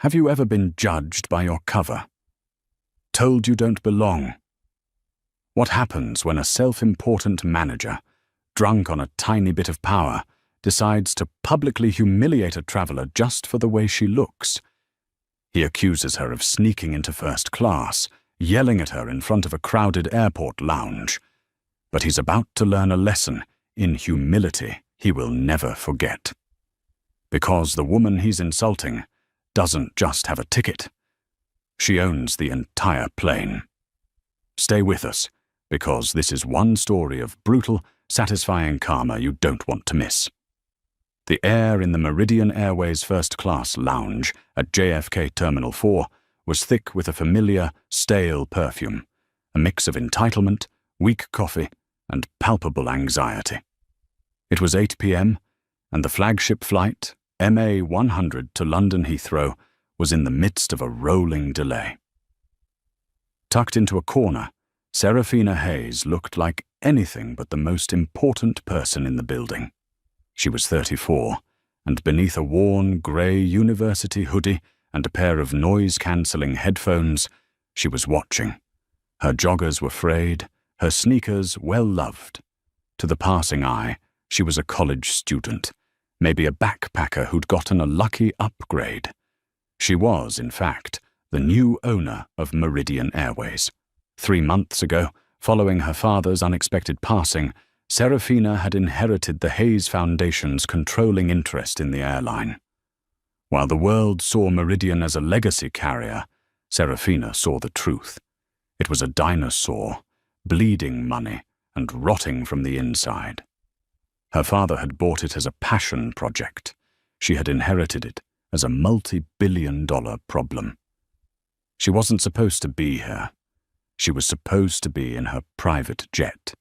Have you ever been judged by your cover? Told you don't belong? What happens when a self-important manager, drunk on a tiny bit of power, decides to publicly humiliate a traveler just for the way she looks? He accuses her of sneaking into first class, yelling at her in front of a crowded airport lounge. But he's about to learn a lesson in humility he will never forget. Because the woman he's insulting doesn't just have a ticket. She owns the entire plane. Stay with us, because this is one story of brutal, satisfying karma you don't want to miss. The air in the Meridian Airways first-class lounge at JFK Terminal 4 was thick with a familiar, stale perfume, a mix of entitlement, weak coffee, and palpable anxiety. It was 8 p.m., and the flagship flight, MA 100 to London Heathrow, was in the midst of a rolling delay. Tucked into a corner, Serafina Hayes looked like anything but the most important person in the building. She was 34, and beneath a worn grey university hoodie and a pair of noise-cancelling headphones, she was watching. Her joggers were frayed, her sneakers well-loved. To the passing eye, she was a college student, maybe a backpacker who'd gotten a lucky upgrade. She was, in fact, the new owner of Meridian Airways. 3 months ago, following her father's unexpected passing, Serafina had inherited the Hayes Foundation's controlling interest in the airline. While the world saw Meridian as a legacy carrier, Serafina saw the truth. It was a dinosaur, bleeding money and rotting from the inside. Her father had bought it as a passion project. She had inherited it as a multi-billion-dollar problem. She wasn't supposed to be here. She was supposed to be in her private jet,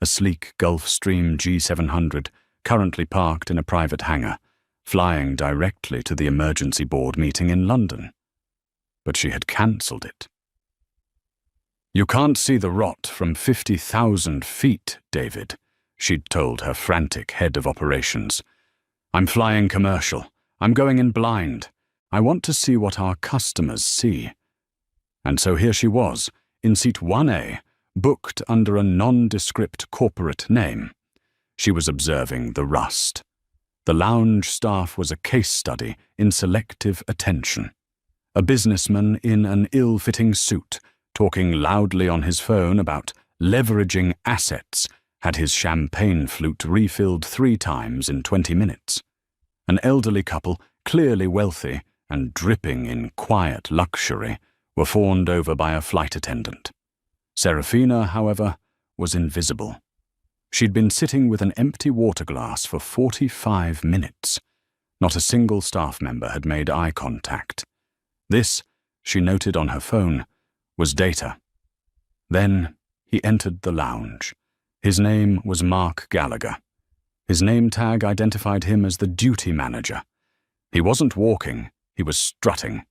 a sleek Gulfstream G700 currently parked in a private hangar, flying directly to the emergency board meeting in London. But she had cancelled it. "You can't see the rot from 50,000 feet, David," she'd told her frantic head of operations. "I'm flying commercial. I'm going in blind. I want to see what our customers see." And so here she was, in seat 1A, booked under a nondescript corporate name. She was observing the rust. The lounge staff was a case study in selective attention. A businessman in an ill-fitting suit, talking loudly on his phone about leveraging assets, had his champagne flute refilled 3 times in 20 minutes. An elderly couple, clearly wealthy and dripping in quiet luxury, were fawned over by a flight attendant. Serafina, however, was invisible. She'd been sitting with an empty water glass for 45 minutes. Not a single staff member had made eye contact. This, she noted on her phone, was Data. Then he entered the lounge. His name was Mark Gallagher. His name tag identified him as the duty manager. He wasn't walking, he was strutting.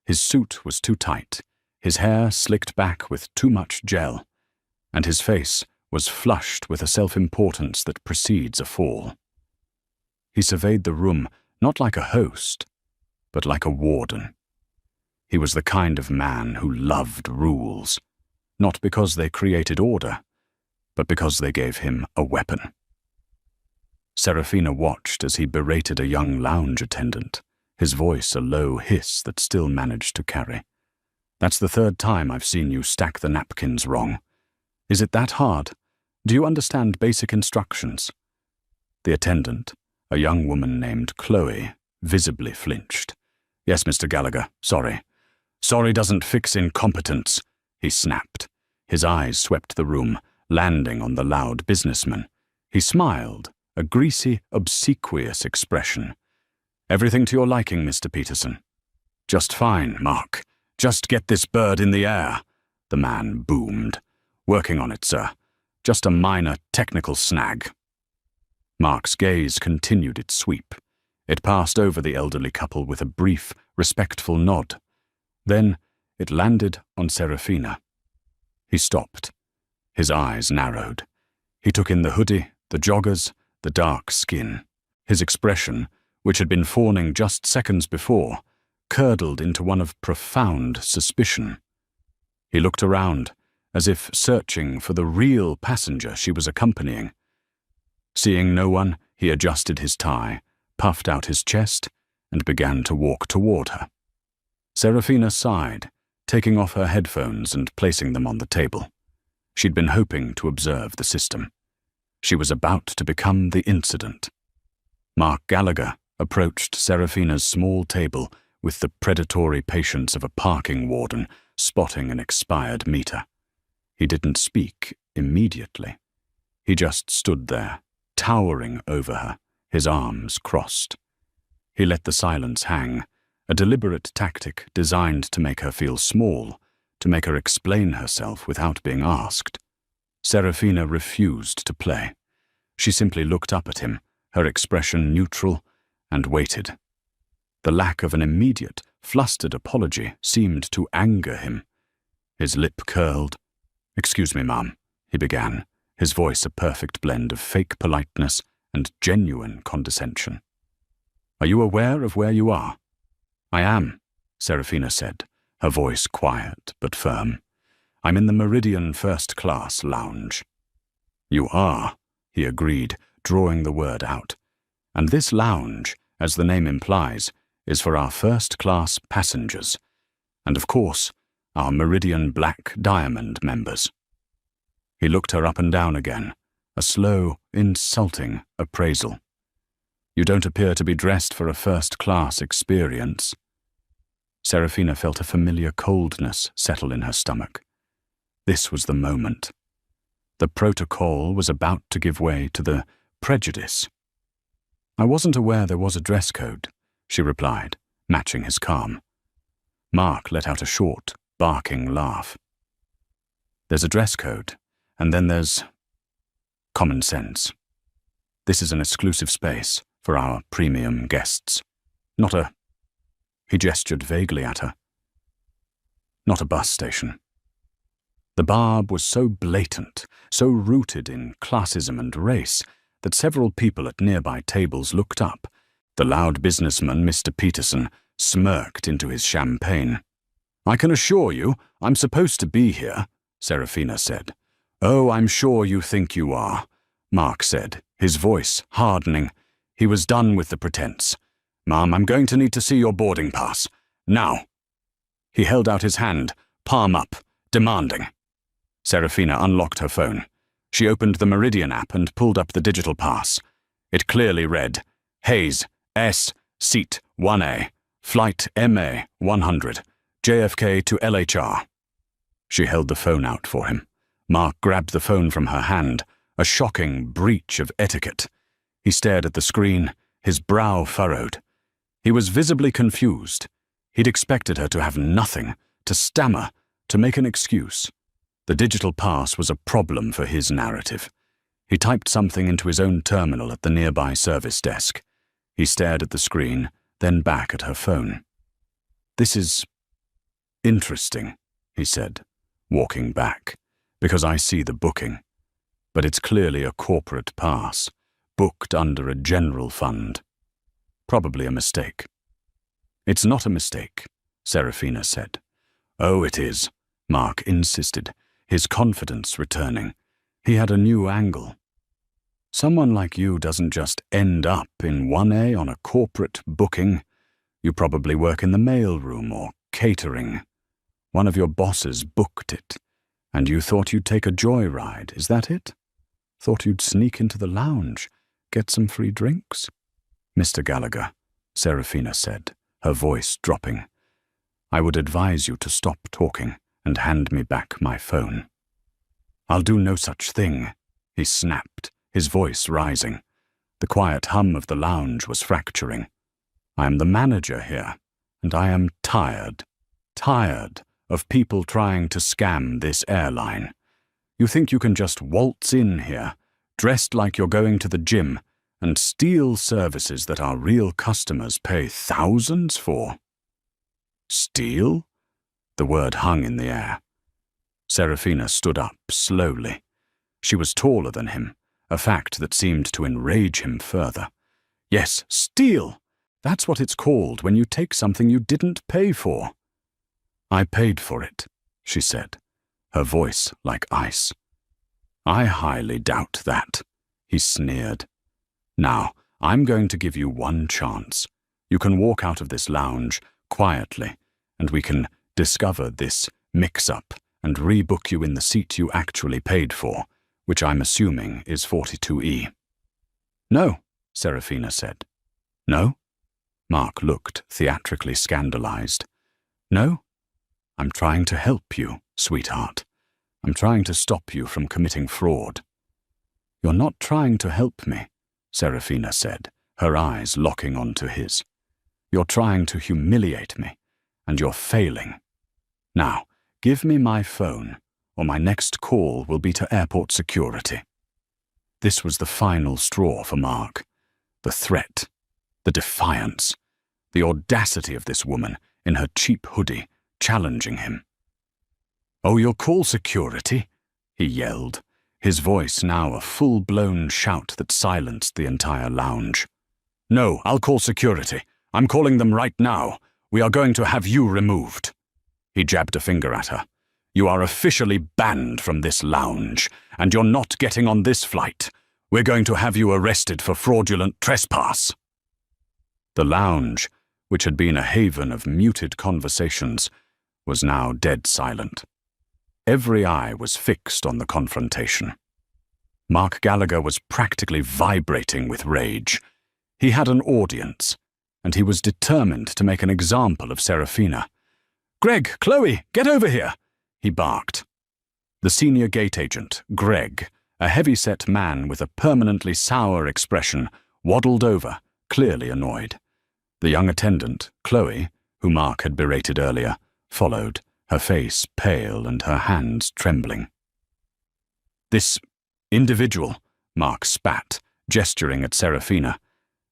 His suit was too tight, his hair slicked back with too much gel, and his face was flushed with a self-importance that precedes a fall. He surveyed the room not like a host, but like a warden. He was the kind of man who loved rules, not because they created order, but because they gave him a weapon. Serafina watched as he berated a young lounge attendant, his voice a low hiss that still managed to carry. "That's the 3rd time I've seen you stack the napkins wrong. Is it that hard? Do you understand basic instructions?" The attendant, a young woman named Chloe, visibly flinched. "Yes, Mr. Gallagher, sorry. Sorry doesn't fix incompetence," he snapped. His eyes swept the room, landing on the loud businessman. He smiled, a greasy, obsequious expression. "Everything to your liking, Mr. Peterson." "Just fine, Mark. Just get this bird in the air," the man boomed. "Working on it, sir. Just a minor technical snag." Mark's gaze continued its sweep. It passed over the elderly couple with a brief, respectful nod. Then it landed on Serafina. He stopped. His eyes narrowed. He took in the hoodie, the joggers, the dark skin. His expression, which had been fawning just seconds before, curdled into one of profound suspicion. He looked around, as if searching for the real passenger she was accompanying. Seeing no one, he adjusted his tie, puffed out his chest, and began to walk toward her. Serafina sighed, taking off her headphones and placing them on the table. She'd been hoping to observe the system. She was about to become the incident. Mark Gallagher approached Serafina's small table with the predatory patience of a parking warden spotting an expired meter. He didn't speak immediately. He just stood there, towering over her, his arms crossed. He let the silence hang, a deliberate tactic designed to make her feel small, to make her explain herself without being asked. Serafina refused to play. She simply looked up at him, her expression neutral, and waited. The lack of an immediate, flustered apology seemed to anger him. His lip curled. "Excuse me, ma'am," he began, his voice a perfect blend of fake politeness and genuine condescension. "Are you aware of where you are?" "I am," Serafina said, her voice quiet but firm. "I'm in the Meridian First Class lounge." "You are," he agreed, drawing the word out. "And this lounge, as the name implies, is for our first-class passengers. And of course, our Meridian Black Diamond members." He looked her up and down again, a slow, insulting appraisal. "You don't appear to be dressed for a first-class experience." Serafina felt a familiar coldness settle in her stomach. This was the moment. The protocol was about to give way to the prejudice. "I wasn't aware there was a dress code," she replied, matching his calm. Mark let out a short, barking laugh. "There's a dress code, and then there's common sense. This is an exclusive space for our premium guests. Not a—" he gestured vaguely at her. "Not a bus station." The barb was so blatant, so rooted in classism and race, that several people at nearby tables looked up. The loud businessman, Mr. Peterson, smirked into his champagne. "I can assure you, I'm supposed to be here," Serafina said. "Oh, I'm sure you think you are," Mark said, his voice hardening. He was done with the pretense. "Ma'am, I'm going to need to see your boarding pass. Now." He held out his hand, palm up, demanding. Serafina unlocked her phone. She opened the Meridian app and pulled up the digital pass. It clearly read, Hayes, S, Seat 1A, Flight MA 100, JFK to LHR. She held the phone out for him. Mark grabbed the phone from her hand, a shocking breach of etiquette. He stared at the screen, his brow furrowed. He was visibly confused. He'd expected her to have nothing, to stammer, to make an excuse. The digital pass was a problem for his narrative. He typed something into his own terminal at the nearby service desk. He stared at the screen, then back at her phone. "This is interesting," he said, walking back, "because I see the booking. But it's clearly a corporate pass, booked under a general fund. Probably a mistake." "It's not a mistake," Serafina said. "Oh, it is," Mark insisted, his confidence returning. He had a new angle. "Someone like you doesn't just end up in 1A on a corporate booking. You probably work in the mailroom or catering. One of your bosses booked it, and you thought you'd take a joyride, is that it? Thought you'd sneak into the lounge, get some free drinks?" "Mr. Gallagher," Serafina said, her voice dropping, "I would advise you to stop talking and hand me back my phone." "I'll do no such thing," he snapped, his voice rising. The quiet hum of the lounge was fracturing. "I am the manager here, and I am tired of people trying to scam this airline. You think you can just waltz in here, dressed like you're going to the gym, and steal services that our real customers pay thousands for?" "Steal?" The word hung in the air. Serafina stood up slowly. She was taller than him, a fact that seemed to enrage him further. "Yes, steal! That's what it's called when you take something you didn't pay for. I paid for it, she said, her voice like ice. I highly doubt that, he sneered. Now, I'm going to give you one chance. You can walk out of this lounge quietly, and we can discover this mix-up and rebook you in the seat you actually paid for, which I'm assuming is 42E. No, Serafina said. No? Mark looked theatrically scandalized. No? I'm trying to help you, sweetheart. I'm trying to stop you from committing fraud. You're not trying to help me, Serafina said, her eyes locking onto his. You're trying to humiliate me, and you're failing. Now, give me my phone, or my next call will be to airport security. This was the final straw for Mark. The threat, the defiance, the audacity of this woman in her cheap hoodie challenging him. Oh, you'll call security? He yelled, his voice now a full-blown shout that silenced the entire lounge. No, I'll call security. I'm calling them right now. We are going to have you removed. He jabbed a finger at her. You are officially banned from this lounge, and you're not getting on this flight. We're going to have you arrested for fraudulent trespass. The lounge, which had been a haven of muted conversations, was now dead silent. Every eye was fixed on the confrontation. Mark Gallagher was practically vibrating with rage. He had an audience, and he was determined to make an example of Serafina. Greg, Chloe, get over here, he barked. The senior gate agent, Greg, a heavy-set man with a permanently sour expression, waddled over, clearly annoyed. The young attendant, Chloe, who Mark had berated earlier, followed, her face pale and her hands trembling. This individual, Mark spat, gesturing at Serafina,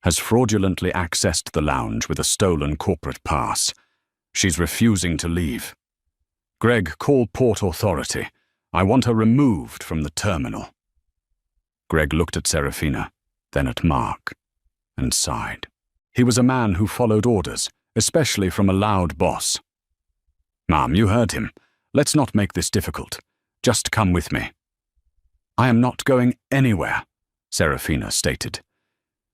has fraudulently accessed the lounge with a stolen corporate pass. She's refusing to leave. Greg, call Port Authority. I want her removed from the terminal. Greg looked at Serafina, then at Mark, and sighed. He was a man who followed orders, especially from a loud boss. Ma'am, you heard him. Let's not make this difficult. Just come with me. I am not going anywhere, Serafina stated.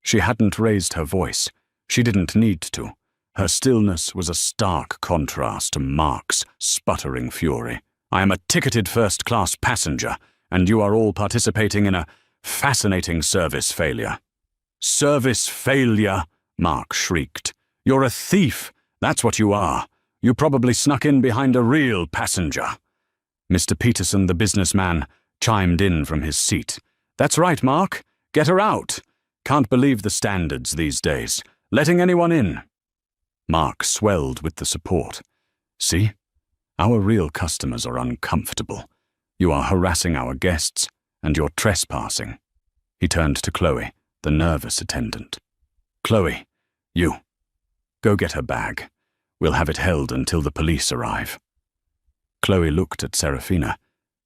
She hadn't raised her voice. She didn't need to. Her stillness was a stark contrast to Mark's sputtering fury. I am a ticketed first-class passenger, and you are all participating in a fascinating service failure. Service failure, Mark shrieked. You're a thief. That's what you are. You probably snuck in behind a real passenger. Mr. Peterson, the businessman, chimed in from his seat. That's right, Mark. Get her out. Can't believe the standards these days. Letting anyone in. Mark swelled with the support. See? Our real customers are uncomfortable. You are harassing our guests, and you're trespassing. He turned to Chloe, the nervous attendant. Chloe, you. Go get her bag. We'll have it held until the police arrive. Chloe looked at Serafina,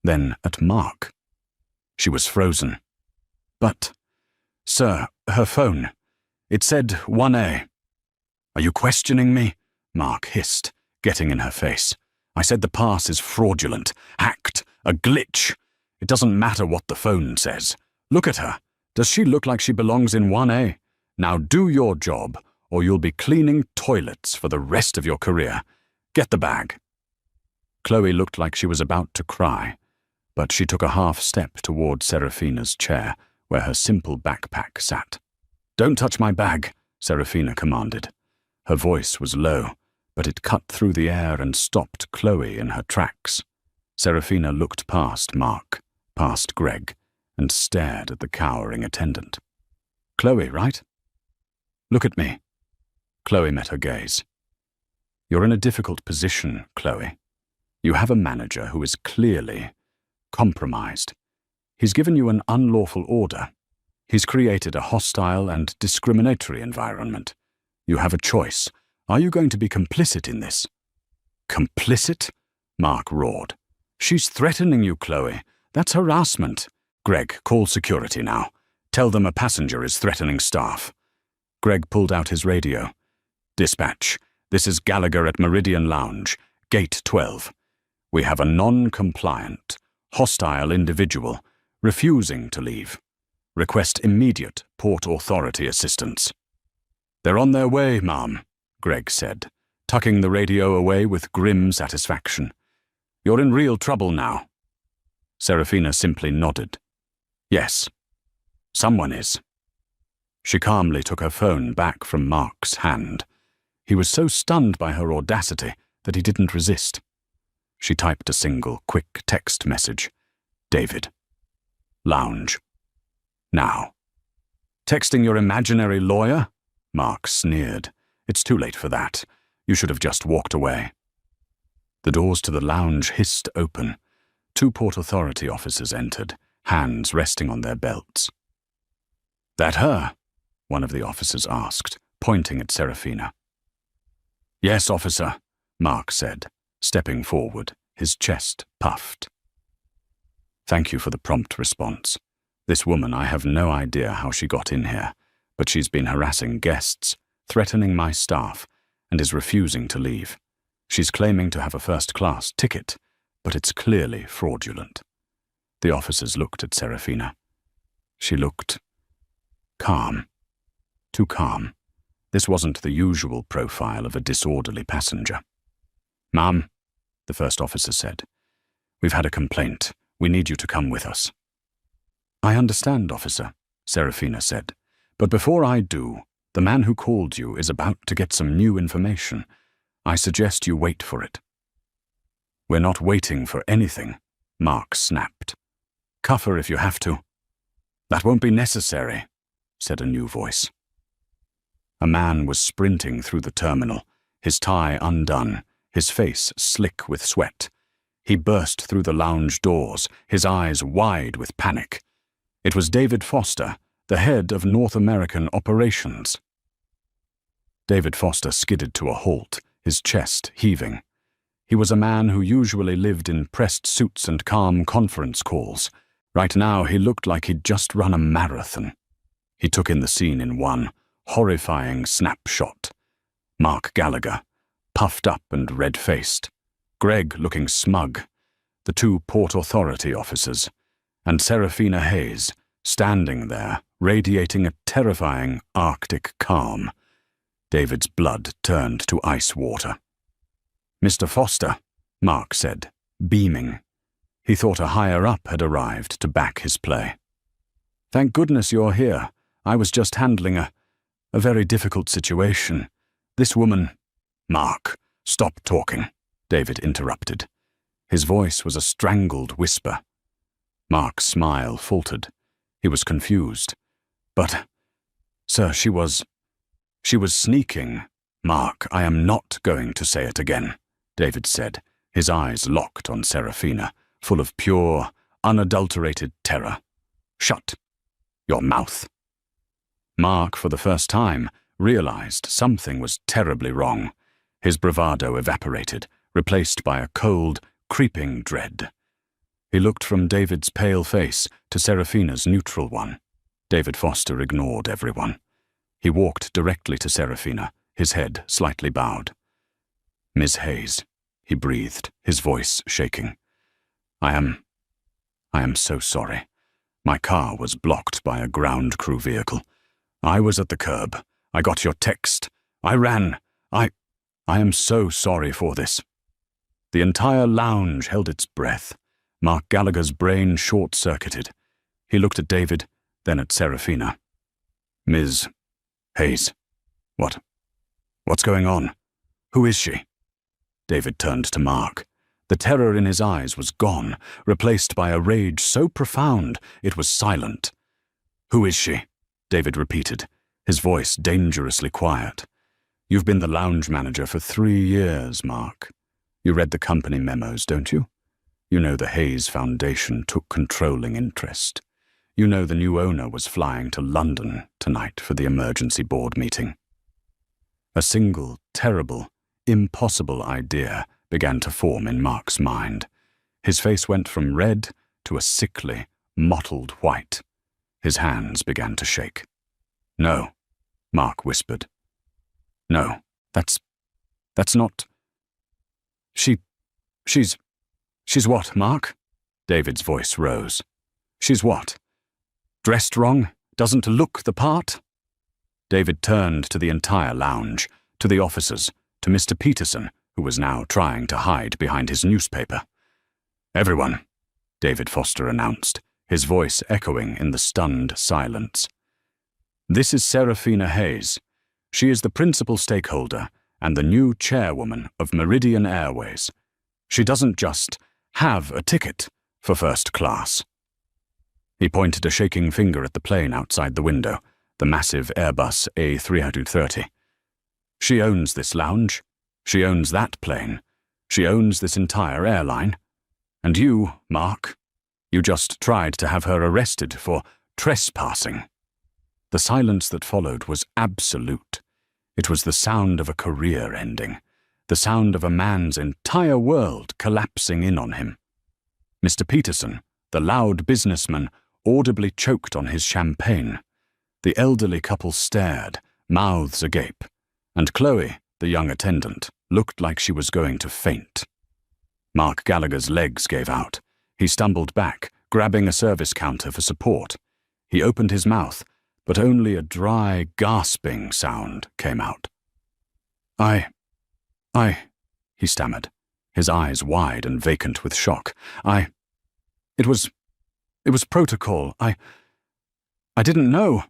then at Mark. She was frozen. But, sir, her phone. It said 1A. Are you questioning me? Mark hissed, getting in her face. I said the pass is fraudulent, hacked, a glitch. It doesn't matter what the phone says. Look at her. Does she look like she belongs in 1A? Now do your job, or you'll be cleaning toilets for the rest of your career. Get the bag. Chloe looked like she was about to cry, but she took a half step toward Serafina's chair, where her simple backpack sat. Don't touch my bag, Serafina commanded. Her voice was low, but it cut through the air and stopped Chloe in her tracks. Serafina looked past Mark, past Greg, and stared at the cowering attendant. Chloe, right? Look at me. Chloe met her gaze. You're in a difficult position, Chloe. You have a manager who is clearly compromised. He's given you an unlawful order. He's created a hostile and discriminatory environment. You have a choice. Are you going to be complicit in this? Complicit? Mark roared. She's threatening you, Chloe. That's harassment. Greg, call security now. Tell them a passenger is threatening staff. Greg pulled out his radio. Dispatch, this is Gallagher at Meridian Lounge, Gate 12. We have a non-compliant, hostile individual refusing to leave. Request immediate Port Authority assistance. They're on their way, ma'am, Greg said, tucking the radio away with grim satisfaction. You're in real trouble now. Serafina simply nodded. Yes, someone is. She calmly took her phone back from Mark's hand. He was so stunned by her audacity that he didn't resist. She typed a single, quick text message. David. Lounge. Now. Texting your imaginary lawyer? Mark sneered. It's too late for that. You should have just walked away. The doors to the lounge hissed open. 2 Port Authority officers entered, hands resting on their belts. That her? One of the officers asked, pointing at Serafina. Yes, officer, Mark said, stepping forward, his chest puffed. Thank you for the prompt response. This woman, I have no idea how she got in here, but she's been harassing guests, threatening my staff, and is refusing to leave. She's claiming to have a first-class ticket, but it's clearly fraudulent. The officers looked at Serafina. She looked calm. Too calm. This wasn't the usual profile of a disorderly passenger. Ma'am, the first officer said, we've had a complaint. We need you to come with us. I understand, officer, Serafina said, but before I do, the man who called you is about to get some new information. I suggest you wait for it. We're not waiting for anything, Mark snapped. Cuff her if you have to. That won't be necessary, said a new voice. A man was sprinting through the terminal, his tie undone, his face slick with sweat. He burst through the lounge doors, his eyes wide with panic. It was David Foster, the head of North American operations. David Foster skidded to a halt, his chest heaving. He was a man who usually lived in pressed suits and calm conference calls. Right now he looked like he'd just run a marathon. He took in the scene in one horrifying snapshot. Mark Gallagher, puffed up and red-faced. Greg looking smug. The 2 Port Authority officers. And Serafina Hayes, standing there, radiating a terrifying Arctic calm. David's blood turned to ice water. Mr. Foster, Mark said, beaming. He thought a higher-up had arrived to back his play. Thank goodness you're here. I was just handling a very difficult situation. This woman— Mark, stop talking, David interrupted. His voice was a strangled whisper. Mark's smile faltered. He was confused. But, sir, she was sneaking. Mark, I am not going to say it again, David said, his eyes locked on Serafina, full of pure, unadulterated terror. Shut your mouth. Mark, for the first time, realized something was terribly wrong. His bravado evaporated, replaced by a cold, creeping dread. He looked from David's pale face to Serafina's neutral one. David Foster ignored everyone. He walked directly to Serafina, his head slightly bowed. Miss Hayes, he breathed, his voice shaking. I am so sorry. My car was blocked by a ground crew vehicle. I was at the curb. I got your text. I ran. I am so sorry for this. The entire lounge held its breath. Mark Gallagher's brain short-circuited. He looked at David, then at Serafina. Ms. Hayes. What's going on? Who is she? David turned to Mark. The terror in his eyes was gone, replaced by a rage so profound it was silent. Who is she? David repeated, his voice dangerously quiet. You've been the lounge manager for 3 years, Mark. You read the company memos, don't you? You know the Hayes Foundation took controlling interest. You know the new owner was flying to London tonight for the emergency board meeting. A single, terrible, impossible idea began to form in Mark's mind. His face went from red to a sickly, mottled white. His hands began to shake. No, Mark whispered. No, That's not... She's what, Mark? David's voice rose. She's what? Dressed wrong? Doesn't look the part? David turned to the entire lounge, to the officers, to Mr. Peterson, who was now trying to hide behind his newspaper. Everyone, David Foster announced, his voice echoing in the stunned silence. This is Serafina Hayes. She is the principal stakeholder and the new chairwoman of Meridian Airways. She doesn't just have a ticket for first class. He pointed a shaking finger at the plane outside the window, the massive Airbus A330. She owns this lounge. She owns that plane. She owns this entire airline. And you, Mark, you just tried to have her arrested for trespassing. The silence that followed was absolute. It was the sound of a career ending, the sound of a man's entire world collapsing in on him. Mr. Peterson, the loud businessman, audibly choked on his champagne. The elderly couple stared, mouths agape, and Chloe, the young attendant, looked like she was going to faint. Mark Gallagher's legs gave out. He stumbled back, grabbing a service counter for support. He opened his mouth, but only a dry, gasping sound came out. He stammered, his eyes wide and vacant with shock. It was protocol. I didn't know.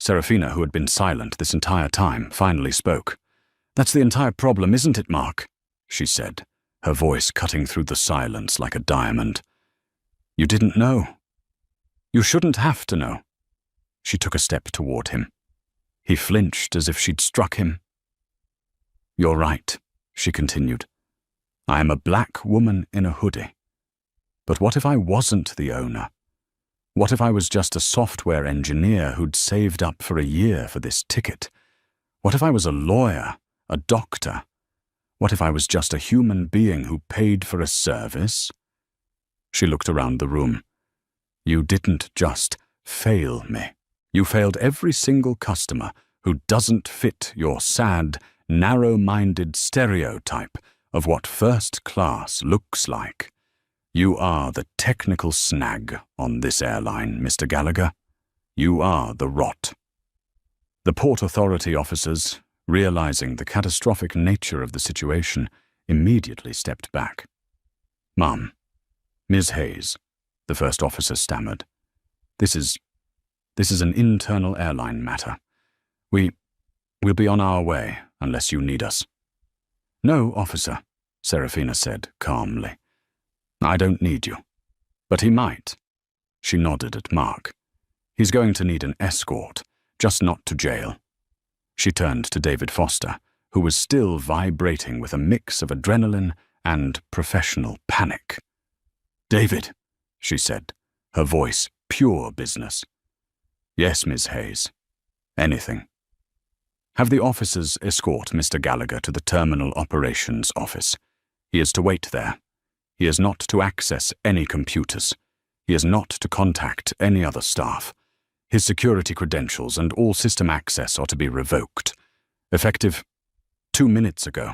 Serafina, who had been silent this entire time, finally spoke. That's the entire problem, isn't it, Mark? She said, her voice cutting through the silence like a diamond. You didn't know. You shouldn't have to know. She took a step toward him. He flinched as if she'd struck him. You're right, she continued. I am a black woman in a hoodie. But what if I wasn't the owner? What if I was just a software engineer who'd saved up for a year for this ticket? What if I was a lawyer, a doctor? What if I was just a human being who paid for a service? She looked around the room. You didn't just fail me. You failed every single customer who doesn't fit your sad, narrow-minded stereotype of what first class looks like. You are the technical snag on this airline, Mr. Gallagher. You are the rot. The Port Authority officers, realizing the catastrophic nature of the situation, immediately stepped back. Ma'am, Ms. Hayes, the first officer stammered. This is an internal airline matter. We'll be on our way unless you need us. No, officer, Serafina said calmly. I don't need you. But he might. She nodded at Mark. He's going to need an escort, just not to jail. She turned to David Foster, who was still vibrating with a mix of adrenaline and professional panic. David, she said, her voice pure business. Yes, Miss Hayes. Anything. Have the officers escort Mr. Gallagher to the Terminal Operations Office. He is to wait there. He is not to access any computers. He is not to contact any other staff. His security credentials and all system access are to be revoked. Effective 2 minutes ago.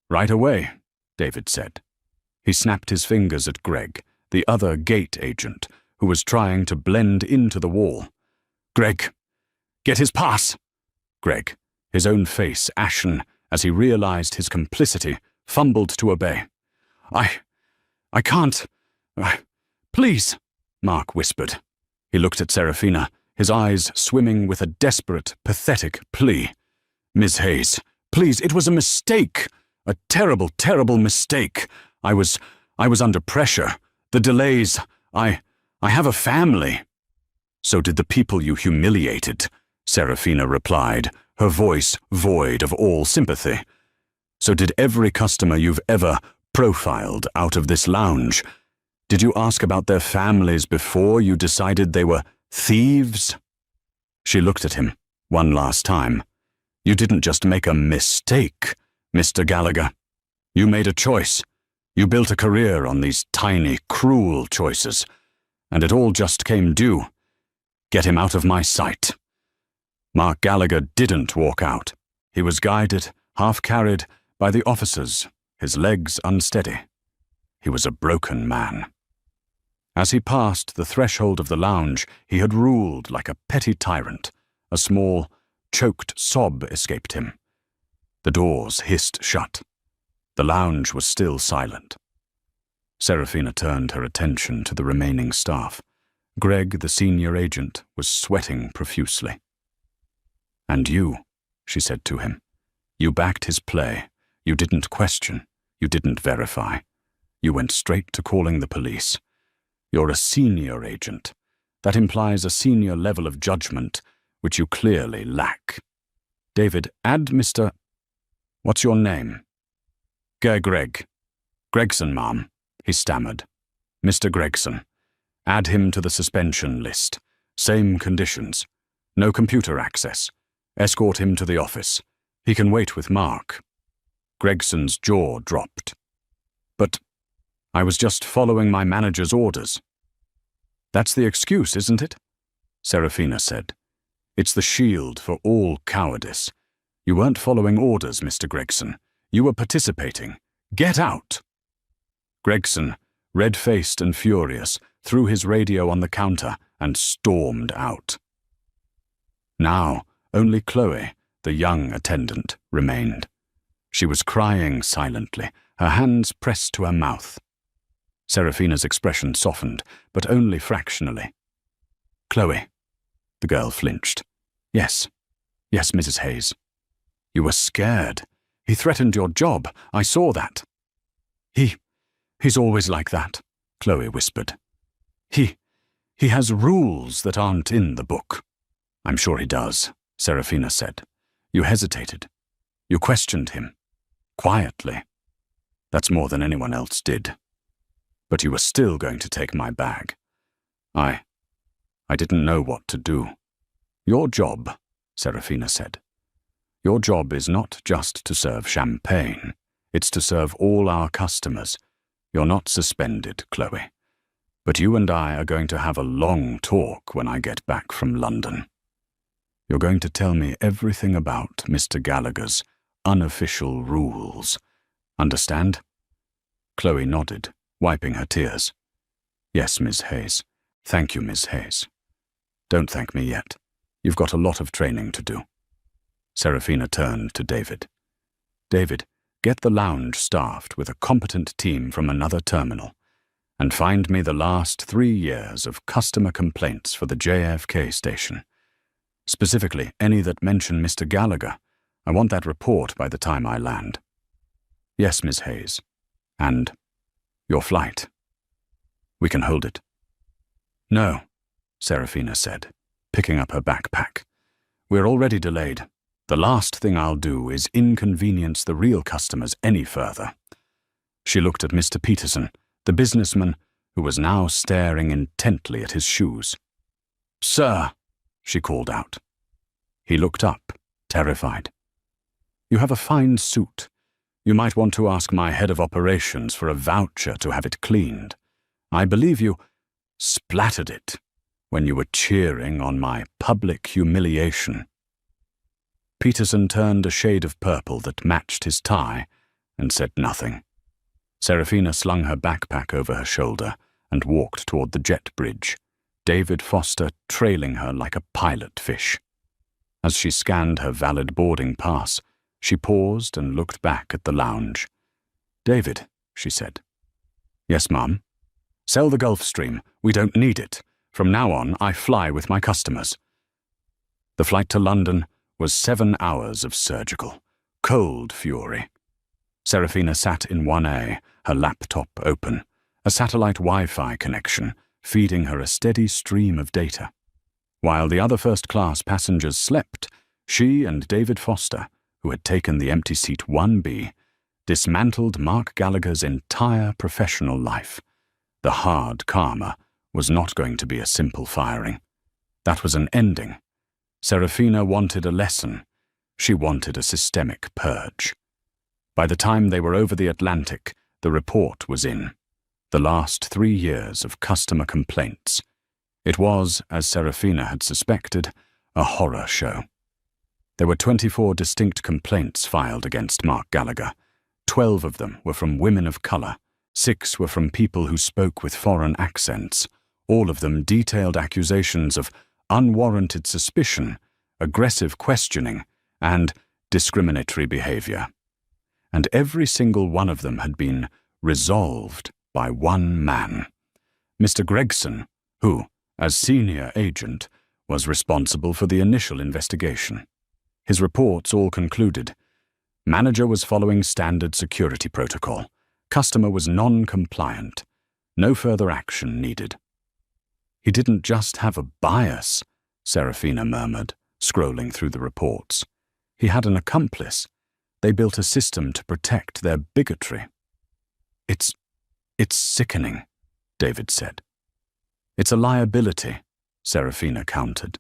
Right away, David said. He snapped his fingers at Greg, the other gate agent, who was trying to blend into the wall. Greg, get his pass! Greg, his own face ashen as he realized his complicity, fumbled to obey. I can't. Please, Mark whispered. He looked at Serafina, his eyes swimming with a desperate, pathetic plea. Miss Hayes, please, it was a mistake. A terrible, terrible mistake. I was under pressure. The delays. I have a family. So did the people you humiliated, Serafina replied, her voice void of all sympathy. So did every customer you've ever profiled out of this lounge. Did you ask about their families before you decided they were thieves? She looked at him one last time. You didn't just make a mistake, Mr. Gallagher. You made a choice. You built a career on these tiny, cruel choices. And it all just came due. Get him out of my sight. Mark Gallagher didn't walk out. He was guided, half carried by the officers, his legs unsteady. He was a broken man. As he passed the threshold of the lounge, he had ruled like a petty tyrant. A small, choked sob escaped him. The doors hissed shut. The lounge was still silent. Serafina turned her attention to the remaining staff. Greg, the senior agent, was sweating profusely. "And you," she said to him. "You backed his play. You didn't question. You didn't verify. You went straight to calling the police. You're a senior agent. That implies a senior level of judgment, which you clearly lack. David, add Mr. What's your name?" Greg. Gregson, ma'am," he stammered. "Mr. Gregson. Add him to the suspension list. Same conditions. No computer access. Escort him to the office. He can wait with Mark." Gregson's jaw dropped. "But I was just following my manager's orders." "That's the excuse, isn't it?" Serafina said. "It's the shield for all cowardice. You weren't following orders, Mr. Gregson. You were participating. Get out!" Gregson, red-faced and furious, threw his radio on the counter and stormed out. Now, only Chloe, the young attendant, remained. She was crying silently, her hands pressed to her mouth. Serafina's expression softened, but only fractionally. "Chloe." The girl flinched. Yes, Mrs. Hayes." "You were scared. He threatened your job. I saw that." He's always like that," Chloe whispered. He has rules that aren't in the book." "I'm sure he does," Serafina said. "You hesitated. You questioned him. Quietly. That's more than anyone else did. But you were still going to take my bag. I didn't know what to do." "Your job," Serafina said. "Your job is not just to serve champagne. It's to serve all our customers. You're not suspended, Chloe. But you and I are going to have a long talk when I get back from London. You're going to tell me everything about Mr. Gallagher's unofficial rules. Understand?" Chloe nodded, wiping her tears. "Yes, Miss Hayes. Thank you, Miss Hayes." "Don't thank me yet. You've got a lot of training to do." Serafina turned to David. "David, get the lounge staffed with a competent team from another terminal, and find me the last 3 years of customer complaints for the JFK station. Specifically, any that mention Mr. Gallagher. I want that report by the time I land." "Yes, Miss Hayes. And your flight. We can hold it." "No," Serafina said, picking up her backpack. "We're already delayed. The last thing I'll do is inconvenience the real customers any further." She looked at Mr. Peterson, the businessman, who was now staring intently at his shoes. "Sir," she called out. He looked up, terrified. "You have a fine suit. You might want to ask my head of operations for a voucher to have it cleaned. I believe you splattered it when you were cheering on my public humiliation." Peterson turned a shade of purple that matched his tie and said nothing. Serafina slung her backpack over her shoulder and walked toward the jet bridge, David Foster trailing her like a pilot fish. As she scanned her valid boarding pass, she paused and looked back at the lounge. "David," she said. "Yes, Mum." "Sell the Gulfstream. We don't need it. From now on, I fly with my customers." The flight to London was 7 hours of surgical, cold fury. Serafina sat in 1A, her laptop open, a satellite Wi-Fi connection feeding her a steady stream of data. While the other first-class passengers slept, she and David Foster, who had taken the empty seat 1B, dismantled Mark Gallagher's entire professional life. The hard karma was not going to be a simple firing. That was an ending. Serafina wanted a lesson. She wanted a systemic purge. By the time they were over the Atlantic, the report was in. The last 3 years of customer complaints. It was, as Serafina had suspected, a horror show. There were 24 distinct complaints filed against Mark Gallagher. 12 of them were from women of color. 6 were from people who spoke with foreign accents. All of them detailed accusations of unwarranted suspicion, aggressive questioning, and discriminatory behavior. And every single one of them had been resolved by one man, Mr. Gregson, who, as senior agent, was responsible for the initial investigation. His reports all concluded: manager was following standard security protocol. Customer was non-compliant. No further action needed. He didn't just have a bias, Serafina murmured, scrolling through the reports. He had an accomplice. They built a system to protect their bigotry. It's sickening, David said. It's a liability, Serafina countered.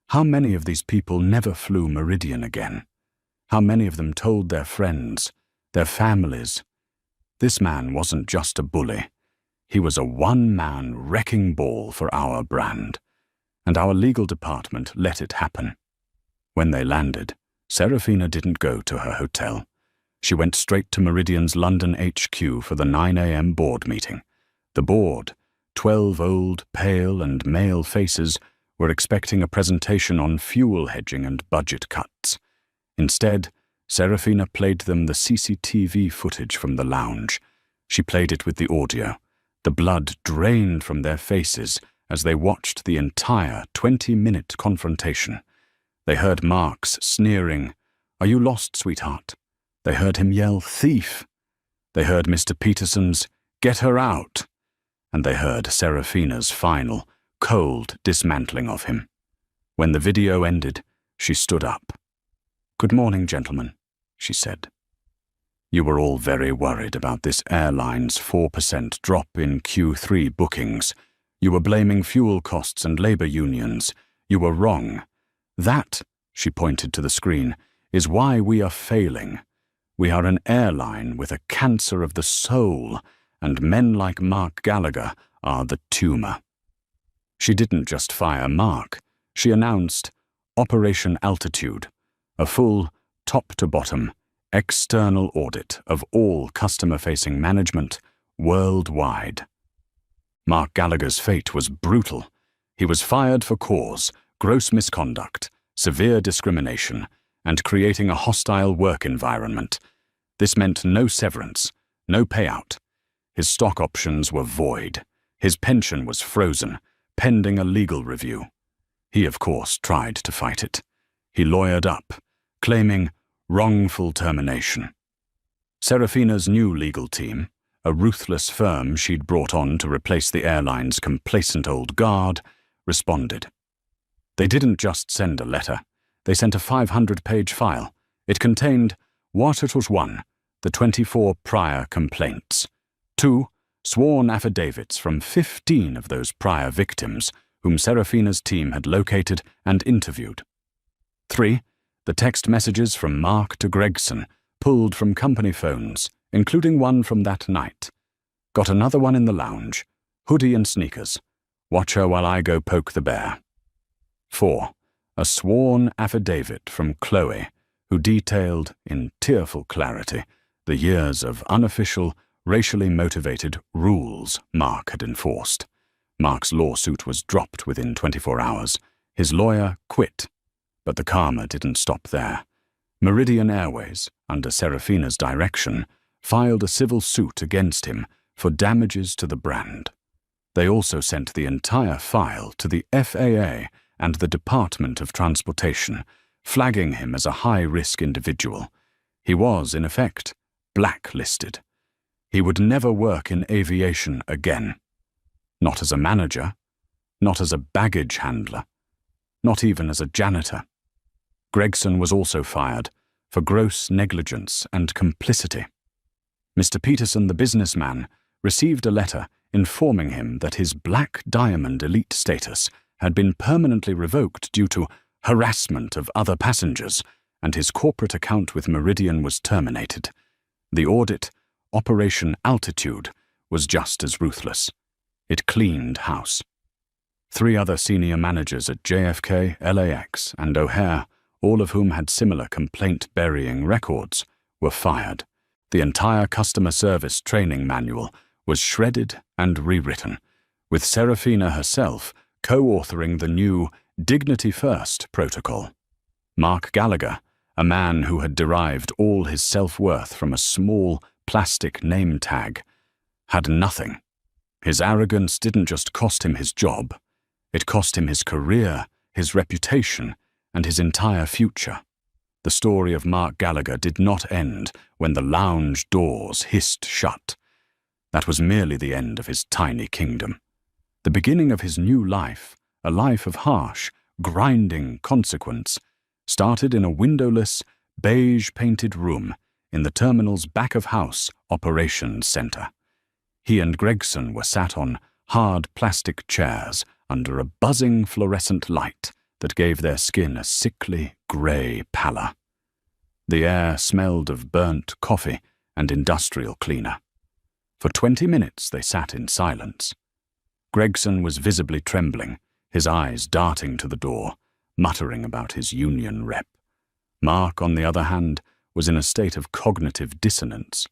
How many of these people never flew Meridian again? How many of them told their friends, their families? This man wasn't just a bully. He was a one-man wrecking ball for our brand, and our legal department let it happen. When they landed, Serafina didn't go to her hotel. She went straight to Meridian's London HQ for the 9 a.m. board meeting. The board, 12 old, pale and male faces, were expecting a presentation on fuel hedging and budget cuts. Instead, Serafina played them the CCTV footage from the lounge. She played it with the audio. The blood drained from their faces as they watched the entire 20-minute confrontation. They heard Mark's sneering, "Are you lost, sweetheart?" They heard him yell, "Thief!" They heard Mr. Peterson's, "Get her out!" And they heard Serafina's final, cold dismantling of him. When the video ended, she stood up. "Good morning, gentlemen," she said. "You were all very worried about this airline's 4% drop in Q3 bookings. You were blaming fuel costs and labor unions. You were wrong. That," she pointed to the screen, "is why we are failing. We are an airline with a cancer of the soul, and men like Mark Gallagher are the tumor." She didn't just fire Mark. She announced Operation Altitude, a full, top-to-bottom, external audit of all customer-facing management worldwide. Mark Gallagher's fate was brutal. He was fired for cause, gross misconduct, severe discrimination, and creating a hostile work environment. This meant no severance, no payout. His stock options were void. His pension was frozen, pending a legal review. He, of course, tried to fight it. He lawyered up, claiming wrongful termination. Serafina's new legal team, a ruthless firm she'd brought on to replace the airline's complacent old guard, responded. They didn't just send a letter. They sent a 500-page file. It contained what it was: 1, the 24 prior complaints; 2, sworn affidavits from 15 of those prior victims whom Serafina's team had located and interviewed; 3, the text messages from Mark to Gregson, pulled from company phones, including one from that night. Got another one in the lounge. Hoodie and sneakers. Watch her while I go poke the bear. 4, a sworn affidavit from Chloe, who detailed, in tearful clarity, the years of unofficial, racially motivated rules Mark had enforced. Mark's lawsuit was dropped within 24 hours. His lawyer quit. But the karma didn't stop there. Meridian Airways, under Serafina's direction, filed a civil suit against him for damages to the brand. They also sent the entire file to the FAA and the Department of Transportation, flagging him as a high-risk individual. He was, in effect, blacklisted. He would never work in aviation again. Not as a manager, not as a baggage handler, not even as a janitor. Gregson was also fired for gross negligence and complicity. Mr. Peterson, the businessman, received a letter informing him that his Black Diamond elite status had been permanently revoked due to harassment of other passengers, and his corporate account with Meridian was terminated. The audit, Operation Altitude, was just as ruthless. It cleaned house. 3 other senior managers at JFK, LAX, and O'Hare all of whom had similar complaint-burying records, were fired. The entire customer service training manual was shredded and rewritten, with Serafina herself co-authoring the new Dignity First protocol. Mark Gallagher, a man who had derived all his self-worth from a small plastic name tag, had nothing. His arrogance didn't just cost him his job, it cost him his career, his reputation, and his entire future. The story of Mark Gallagher did not end when the lounge doors hissed shut. That was merely the end of his tiny kingdom. The beginning of his new life, a life of harsh, grinding consequence, started in a windowless, beige-painted room in the terminal's back-of-house operations center. He and Gregson were sat on hard plastic chairs under a buzzing fluorescent light that gave their skin a sickly, grey pallor. The air smelled of burnt coffee and industrial cleaner. For 20 minutes they sat in silence. Gregson was visibly trembling, his eyes darting to the door, muttering about his union rep. Mark, on the other hand, was in a state of cognitive dissonance.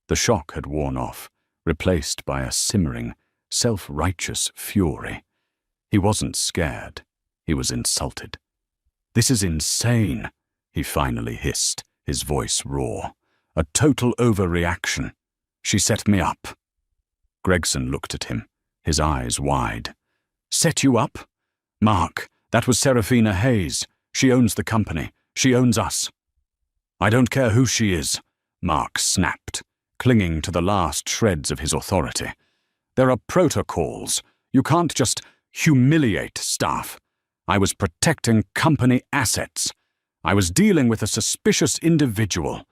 The shock had worn off, replaced by a simmering, self-righteous fury. He wasn't scared. He was insulted. "This is insane," he finally hissed, his voice raw. "A total overreaction. She set me up." Gregson looked at him, his eyes wide. "Set you up? Mark, that was Serafina Hayes. She owns the company. She owns us." "I don't care who she is," Mark snapped, clinging to the last shreds of his authority. "There are protocols. You can't just humiliate staff. I was protecting company assets. I was dealing with a suspicious individual.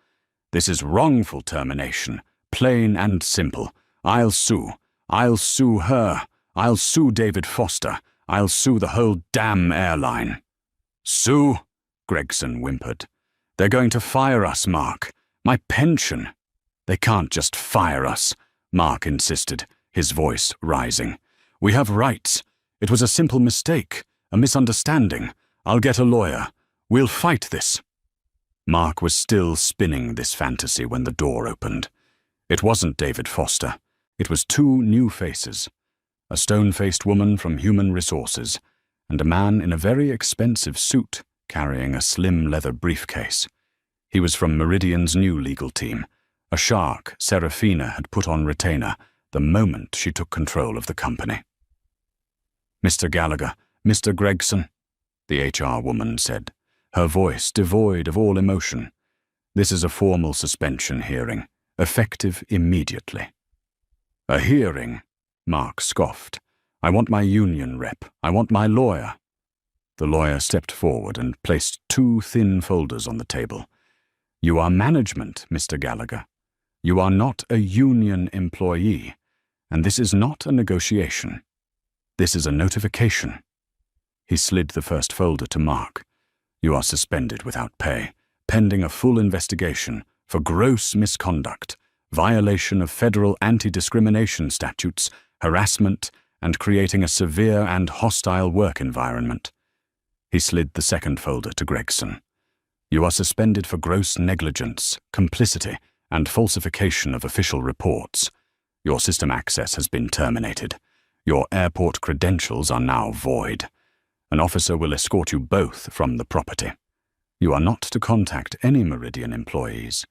This is wrongful termination, plain and simple. I'll sue. I'll sue her. I'll sue David Foster. I'll sue the whole damn airline." "Sue?" Gregson whimpered. "They're going to fire us, Mark. My pension." "They can't just fire us," Mark insisted, his voice rising. "We have rights. It was a simple mistake, a misunderstanding. I'll get a lawyer. We'll fight this." Mark was still spinning this fantasy when the door opened. It wasn't David Foster. It was two new faces, a stone-faced woman from Human Resources and a man in a very expensive suit carrying a slim leather briefcase. He was from Meridian's new legal team, a shark Serafina had put on retainer the moment she took control of the company. "Mr. Gallagher, Mr. Gregson," the HR woman said, her voice devoid of all emotion. "This is a formal suspension hearing, effective immediately." "A hearing?" Mark scoffed. "I want my union rep. I want my lawyer." The lawyer stepped forward and placed two thin folders on the table. "You are management, Mr. Gallagher. You are not a union employee, and this is not a negotiation. This is a notification." He slid the first folder to Mark. "You are suspended without pay, pending a full investigation for gross misconduct, violation of federal anti-discrimination statutes, harassment, and creating a severe and hostile work environment." He slid the second folder to Gregson. "You are suspended for gross negligence, complicity, and falsification of official reports. Your system access has been terminated. Your airport credentials are now void. An officer will escort you both from the property. You are not to contact any Meridian employees.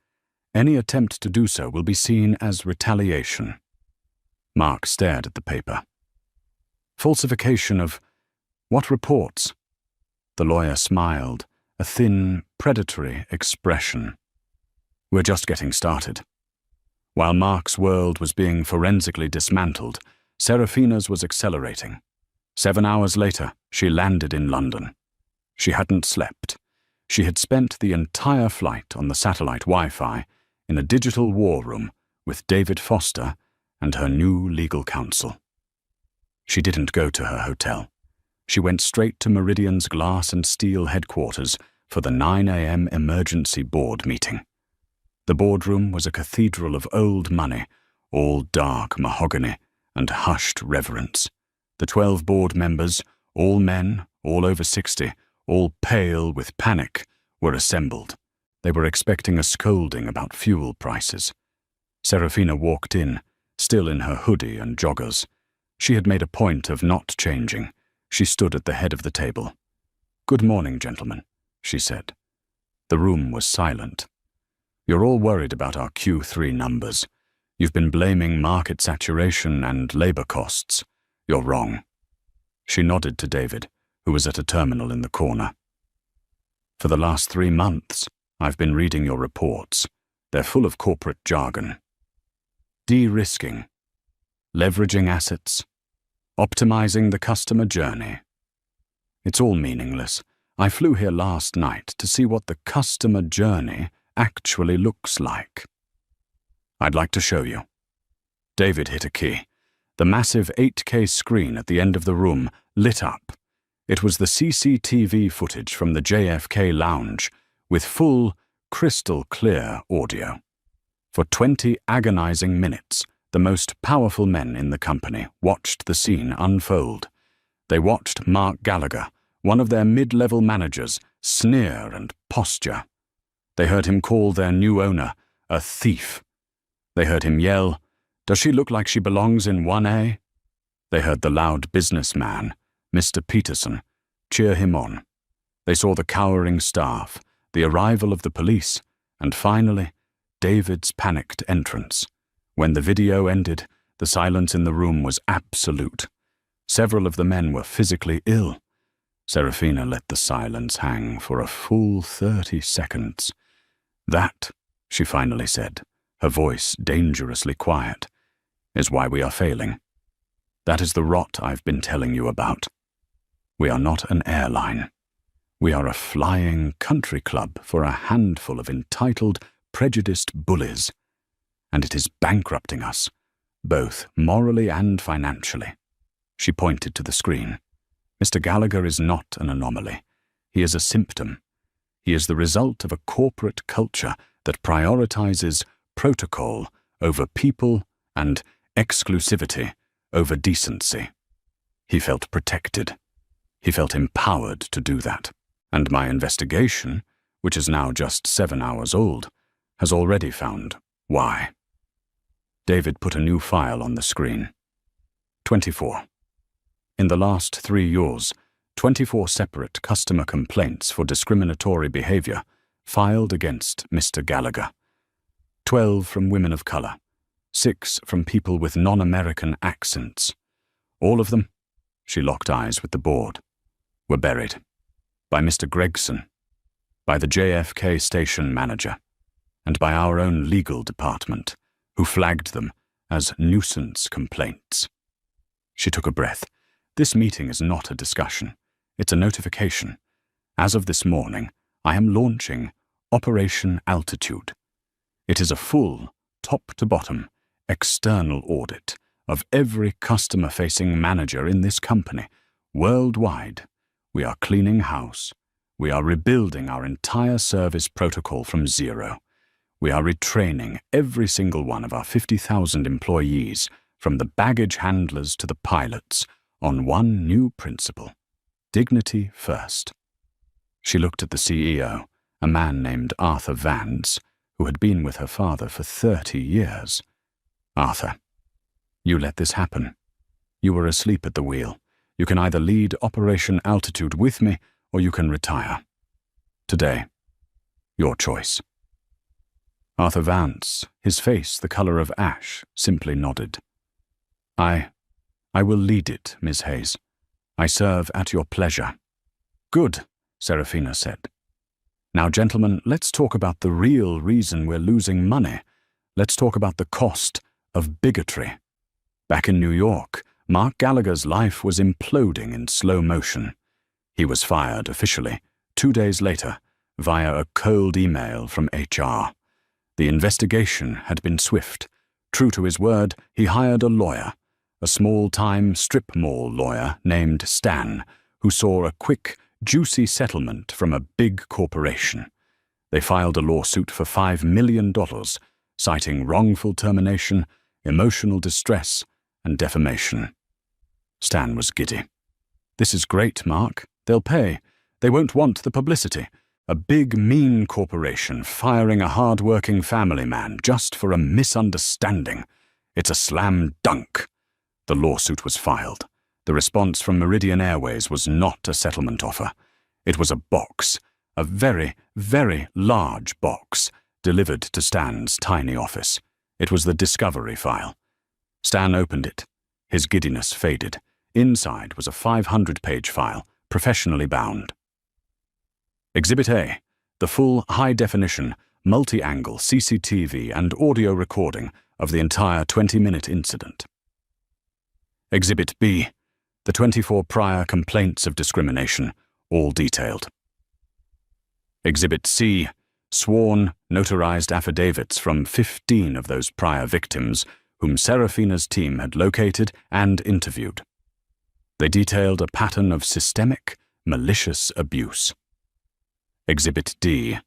Any attempt to do so will be seen as retaliation." Mark stared at the paper. "Falsification of what reports?" The lawyer smiled, a thin, predatory expression. "We're just getting started." While Mark's world was being forensically dismantled, Serafina's was accelerating. 7 hours later, she landed in London. She hadn't slept. She had spent the entire flight on the satellite Wi-Fi in a digital war room with David Foster and her new legal counsel. She didn't go to her hotel. She went straight to Meridian's glass and steel headquarters for the 9 a.m. emergency board meeting. The boardroom was a cathedral of old money, all dark mahogany and hushed reverence. The 12 board members, all men, all over 60, all pale with panic, were assembled. They were expecting a scolding about fuel prices. Serafina walked in, still in her hoodie and joggers. She had made a point of not changing. She stood at the head of the table. "Good morning, gentlemen," she said. The room was silent. "You're all worried about our Q3 numbers. You've been blaming market saturation and labor costs. You're wrong." She nodded to David, who was at a terminal in the corner. "For the last 3 months, I've been reading your reports. They're full of corporate jargon. De-risking, leveraging assets, optimizing the customer journey. It's all meaningless. I flew here last night to see what the customer journey actually looks like. I'd like to show you." David hit a key. The massive 8K screen at the end of the room lit up. It was the CCTV footage from the JFK lounge with full, crystal-clear audio. For 20 agonizing minutes, the most powerful men in the company watched the scene unfold. They watched Mark Gallagher, one of their mid-level managers, sneer and posture. They heard him call their new owner a thief. They heard him yell, "Does she look like she belongs in 1A?" They heard the loud businessman, Mr. Peterson, cheer him on. They saw the cowering staff, the arrival of the police, and finally, David's panicked entrance. When the video ended, the silence in the room was absolute. Several of the men were physically ill. Serafina let the silence hang for a full 30 seconds. "That," she finally said, her voice dangerously quiet, "is why we are failing. That is the rot I've been telling you about. We are not an airline. We are a flying country club for a handful of entitled, prejudiced bullies. And it is bankrupting us, both morally and financially." She pointed to the screen. "Mr. Gallagher is not an anomaly. He is a symptom. He is the result of a corporate culture that prioritizes protocol over people and exclusivity over decency." He felt protected. He felt empowered to do that. And my investigation, which is now just 7 hours old, has already found why. David put a new file on the screen. 24. In the last 3 years, 24 separate customer complaints for discriminatory behavior filed against Mr. Gallagher. 12 from women of color, 6 from people with non-American accents. All of them, she locked eyes with the board, were buried. By Mr. Gregson, by the JFK station manager, and by our own legal department, who flagged them as nuisance complaints. She took a breath. This meeting is not a discussion. It's a notification. As of this morning, I am launching Operation Altitude. It is a full, top-to-bottom, external audit of every customer-facing manager in this company, worldwide. We are cleaning house. We are rebuilding our entire service protocol from zero. We are retraining every single one of our 50,000 employees, from the baggage handlers to the pilots, on one new principle: dignity first. She looked at the CEO, a man named Arthur Vance, who had been with her father for 30 years. "Arthur, you let this happen. You were asleep at the wheel. You can either lead Operation Altitude with me, or you can retire. Today, your choice." Arthur Vance, his face the color of ash, simply nodded. I will lead it, Miss Hayes. I serve at your pleasure." "Good," Serafina said. "Now, gentlemen, let's talk about the real reason we're losing money. Let's talk about the cost of bigotry." Back in New York, Mark Gallagher's life was imploding in slow motion. He was fired officially, 2 days later, via a cold email from HR. The investigation had been swift. True to his word, he hired a lawyer, a small-time strip mall lawyer named Stan, who saw a quick, juicy settlement from a big corporation. They filed a lawsuit for $5 million, citing wrongful termination, emotional distress, and defamation. Stan was giddy. "This is great, Mark. They'll pay. They won't want the publicity. A big, mean corporation firing a hard-working family man just for a misunderstanding. It's a slam dunk. The lawsuit was filed. The response from Meridian Airways was not a settlement offer. It was a box, a very, very large box, delivered to Stan's tiny office. It was the discovery file. Stan opened it. His giddiness faded. Inside was a 500-page file, professionally bound. Exhibit A, the full high-definition, multi-angle CCTV and audio recording of the entire 20-minute incident. Exhibit B, the 24 prior complaints of discrimination, all detailed. Exhibit C, sworn, notarized affidavits from 15 of those prior victims whom Serafina's team had located and interviewed. They detailed a pattern of systemic, malicious abuse. Exhibit D,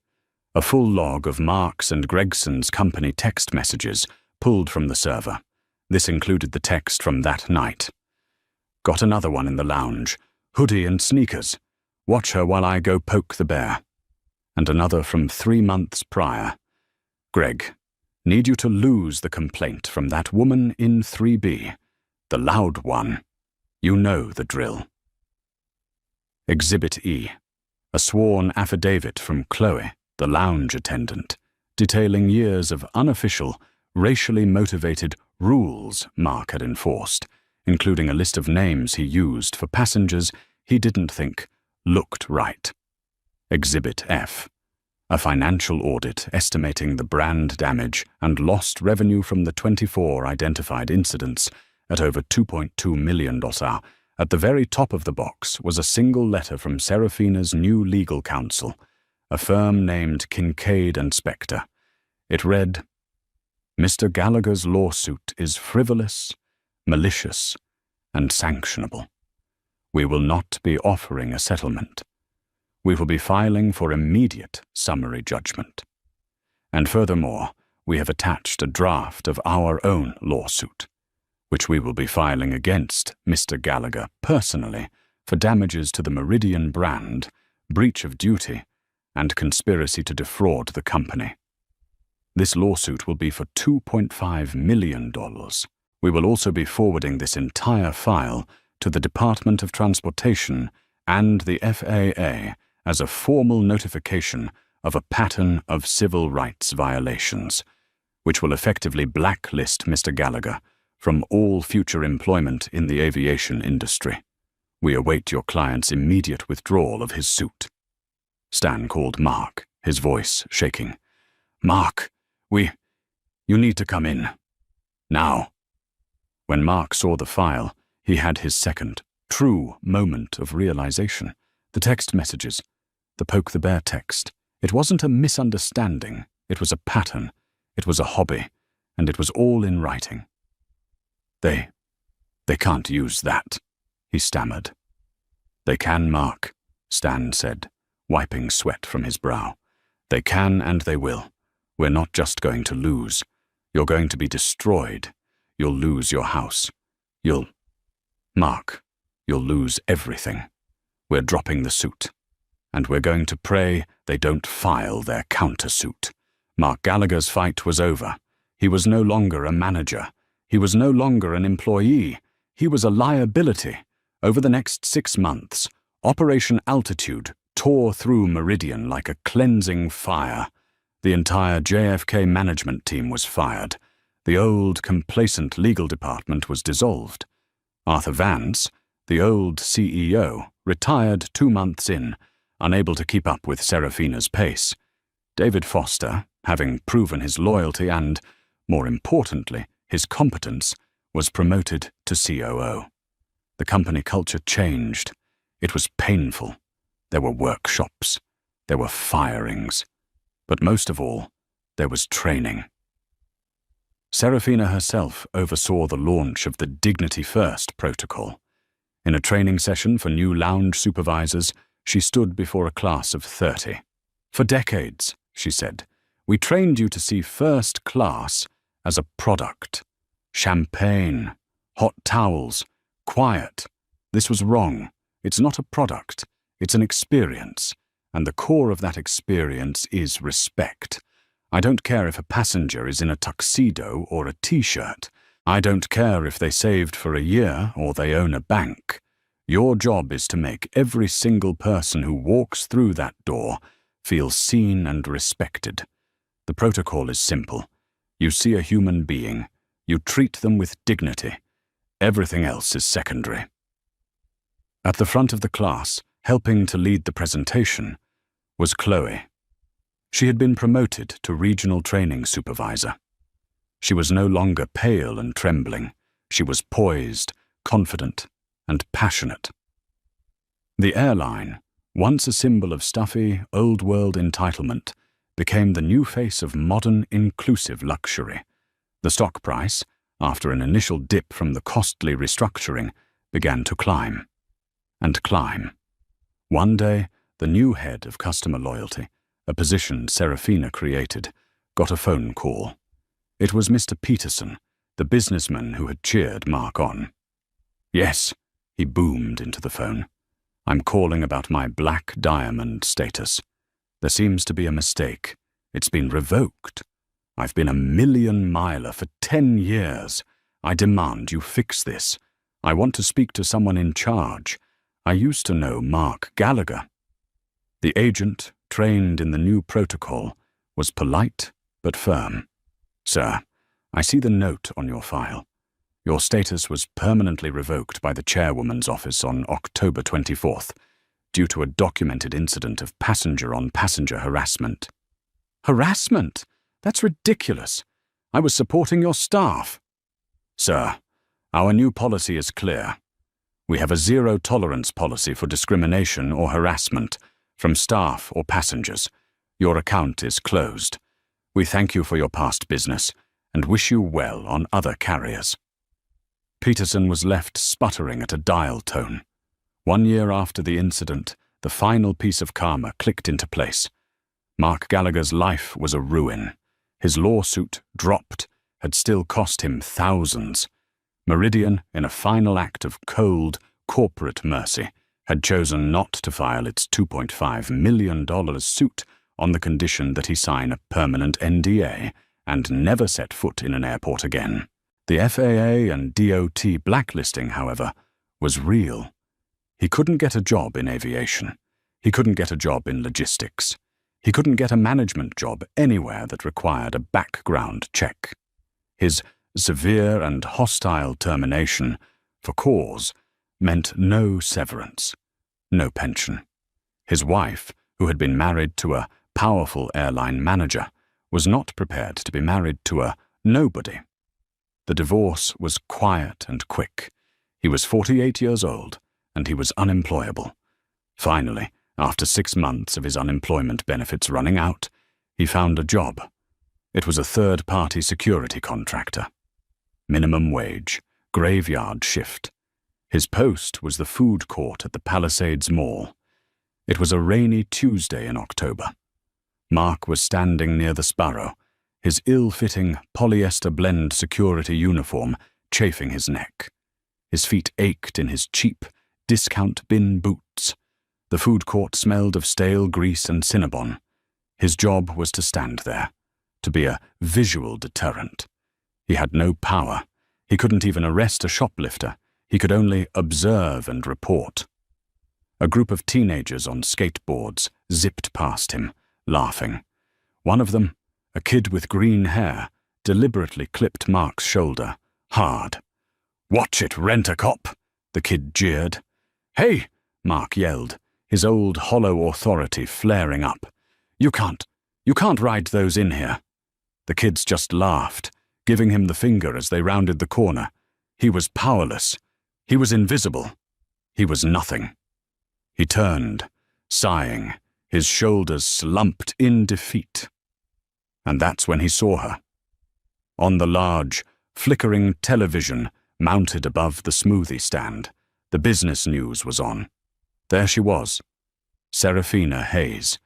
a full log of Marks and Gregson's company text messages pulled from the server. This included the text from that night. Got another one in the lounge. Hoodie and sneakers. Watch her while I go poke the bear. And another from 3 months prior. Greg, need you to lose the complaint from that woman in 3B. The loud one. You know the drill. Exhibit E, a sworn affidavit from Chloe, the lounge attendant, detailing years of unofficial, racially motivated rules Mark had enforced, including a list of names he used for passengers he didn't think looked right. Exhibit F, a financial audit estimating the brand damage and lost revenue from the 24 identified incidents at over $2.2 million. At the very top of the box was a single letter from Serafina's new legal counsel, a firm named Kincaid and Spector. It read, Mr. Gallagher's lawsuit is frivolous, malicious, and sanctionable. We will not be offering a settlement. We will be filing for immediate summary judgment. And furthermore, we have attached a draft of our own lawsuit, which we will be filing against Mr. Gallagher personally for damages to the Meridian brand, breach of duty, and conspiracy to defraud the company. This lawsuit will be for $2.5 million. We will also be forwarding this entire file to the Department of Transportation and the FAA as a formal notification of a pattern of civil rights violations, which will effectively blacklist Mr. Gallagher from all future employment in the aviation industry. We await your client's immediate withdrawal of his suit. Stan called Mark, his voice shaking. Mark, you need to come in. Now. When Mark saw the file, he had his second, true moment of realization. The text messages, the poke the bear text. It wasn't a misunderstanding. It was a pattern. It was a hobby. And it was all in writing. They can't use that, he stammered. They can, Mark, Stan said, wiping sweat from his brow. They can and they will. We're not just going to lose. You're going to be destroyed. You'll lose your house. Mark, you'll lose everything. We're dropping the suit. And we're going to pray they don't file their countersuit. Mark Gallagher's fight was over. He was no longer a manager. He was no longer an employee. He was a liability. Over the next 6 months, Operation Altitude tore through Meridian like a cleansing fire. The entire JFK management team was fired. The old, complacent legal department was dissolved. Arthur Vance, the old CEO, retired 2 months in, unable to keep up with Serafina's pace. David Foster, having proven his loyalty and, more importantly, his competence, was promoted to COO. The company culture changed. It was painful. There were workshops. There were firings. But most of all, there was training. Serafina herself oversaw the launch of the Dignity First protocol. In a training session for new lounge supervisors, she stood before a class of 30. For decades, she said, we trained you to see first class as a product. Champagne, hot towels, quiet. This was wrong. It's not a product. It's an experience. and the core of that experience is respect. I don't care if a passenger is in a tuxedo or a t-shirt. I don't care if they saved for a year or they own a bank. Your job is to make every single person who walks through that door feel seen and respected. The protocol is simple. You see a human being. You treat them with dignity. Everything else is secondary. At the front of the class, helping to lead the presentation, was Chloe. She had been promoted to regional training supervisor. She was no longer pale and trembling. She was poised, confident, and passionate. The airline, once a symbol of stuffy, old-world entitlement, became the new face of modern, inclusive luxury. The stock price, after an initial dip from the costly restructuring, began to climb. And climb. One day, the new head of customer loyalty, a position Serafina created, got a phone call. It was Mr. Peterson, the businessman who had cheered Mark on. "Yes," he boomed into the phone. "I'm calling about my black diamond status. There seems to be a mistake. It's been revoked. I've been a 1,000,000-miler for 10 years. I demand you fix this. I want to speak to someone in charge. I used to know Mark Gallagher." The agent, trained in the new protocol, was polite but firm. "Sir, I see the note on your file. Your status was permanently revoked by the chairwoman's office on October 24th, due to a documented incident of passenger-on-passenger harassment." "Harassment? That's ridiculous. I was supporting your staff." "Sir, our new policy is clear. We have a zero-tolerance policy for discrimination or harassment from staff or passengers. Your account is closed. We thank you for your past business and wish you well on other carriers." Peterson was left sputtering at a dial tone. 1 year after the incident, the final piece of karma clicked into place. Mark Gallagher's life was a ruin. His lawsuit, dropped, had still cost him thousands. Meridian, in a final act of cold, corporate mercy, had chosen not to file its $2.5 million suit on the condition that he sign a permanent NDA and never set foot in an airport again. The FAA and DOT blacklisting, however, was real. He couldn't get a job in aviation. He couldn't get a job in logistics. He couldn't get a management job anywhere that required a background check. His severe and hostile termination, for cause, meant no severance, no pension. His wife, who had been married to a powerful airline manager, was not prepared to be married to a nobody. The divorce was quiet and quick. He was 48 years old, and he was unemployable. Finally, after 6 months of his unemployment benefits running out, he found a job. It was a third-party security contractor. Minimum wage, graveyard shift. His post was the food court at the Palisades Mall. It was a rainy Tuesday in October. Mark was standing near the Sparrow, his ill-fitting polyester blend security uniform chafing his neck. His feet ached in his cheap, discount bin boots. The food court smelled of stale grease and Cinnabon. His job was to stand there, to be a visual deterrent. He had no power. He couldn't even arrest a shoplifter. He could only observe and report. A group of teenagers on skateboards zipped past him, laughing. One of them, a kid with green hair, deliberately clipped Mark's shoulder, hard. "Watch it, rent-a-cop," the kid jeered. "Hey," Mark yelled, his old hollow authority flaring up. You can't ride those in here." The kids just laughed, giving him the finger as they rounded the corner. He was powerless. He was invisible. He was nothing. He turned, sighing, his shoulders slumped in defeat. And that's when he saw her. On the large, flickering television mounted above the smoothie stand, the business news was on. There she was, Serafina Hayes.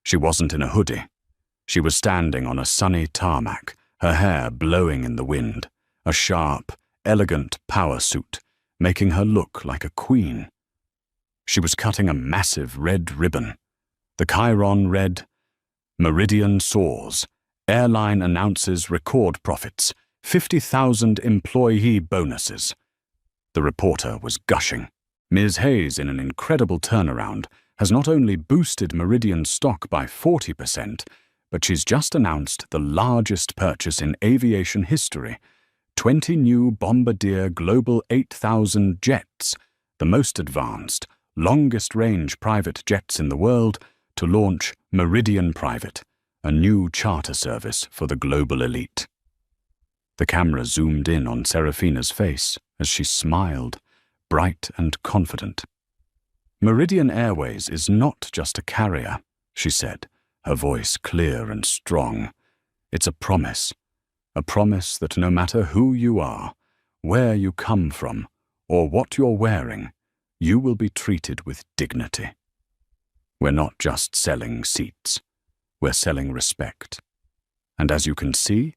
She wasn't in a hoodie. She was standing on a sunny tarmac, her hair blowing in the wind, a sharp, elegant power suit, making her look like a queen. She was cutting a massive red ribbon. The chyron read, "Meridian soars. Airline announces record profits. 50,000 employee bonuses." The reporter was gushing. Ms. Hayes, in an incredible turnaround, has not only boosted Meridian stock by 40%, but she's just announced the largest purchase in aviation history, 20 new Bombardier Global 8000 jets, the most advanced, longest-range private jets in the world, to launch Meridian Private, a new charter service for the global elite. The camera zoomed in on Serafina's face as she smiled, bright and confident. "Meridian Airways is not just a carrier," she said, her voice clear and strong. "It's a promise that no matter who you are, where you come from, or what you're wearing, you will be treated with dignity. We're not just selling seats, we're selling respect. And as you can see,"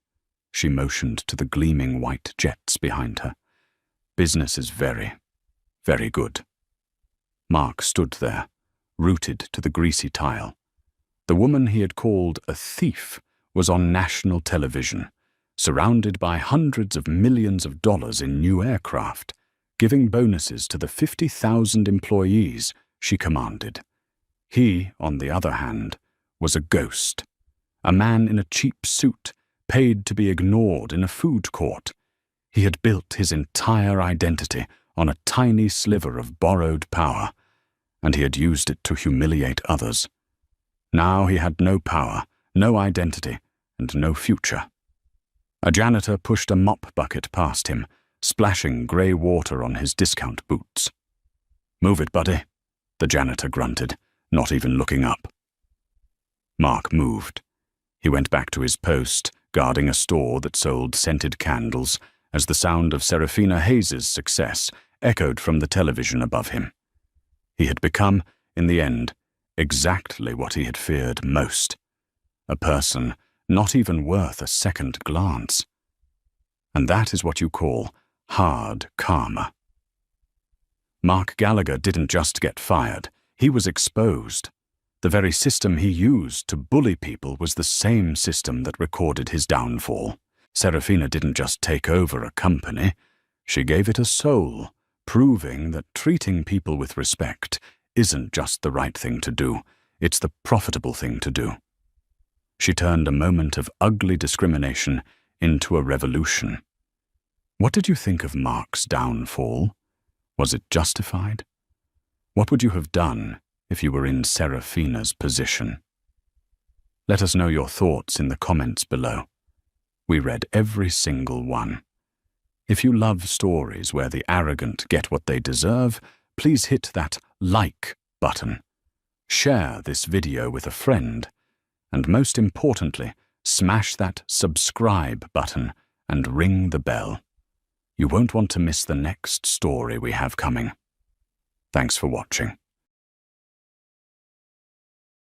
she motioned to the gleaming white jets behind her, "business is very, very good." Mark stood there, rooted to the greasy tile. The woman he had called a thief was on national television, surrounded by hundreds of millions of dollars in new aircraft, giving bonuses to the 50,000 employees she commanded. He, on the other hand, was a ghost, a man in a cheap suit, paid to be ignored in a food court. He had built his entire identity on a tiny sliver of borrowed power, and he had used it to humiliate others. Now he had no power, no identity, and no future. A janitor pushed a mop bucket past him, splashing grey water on his discount boots. "Move it, buddy," the janitor grunted, not even looking up. Mark moved. He went back to his post, guarding a store that sold scented candles, as the sound of Serafina Hayes's success echoed from the television above him. He had become, in the end, exactly what he had feared most, a person not even worth a second glance. And that is what you call hard karma. Mark Gallagher didn't just get fired, he was exposed. The very system he used to bully people was the same system that recorded his downfall. Serafina didn't just take over a company, she gave it a soul, proving that treating people with respect isn't just the right thing to do, it's the profitable thing to do. She turned a moment of ugly discrimination into a revolution. What did you think of Mark's downfall? Was it justified? What would you have done if you were in Serafina's position? Let us know your thoughts in the comments below. We read every single one. If you love stories where the arrogant get what they deserve, please hit that like button. Share this video with a friend. And most importantly, smash that subscribe button and ring the bell. You won't want to miss the next story we have coming. Thanks for watching.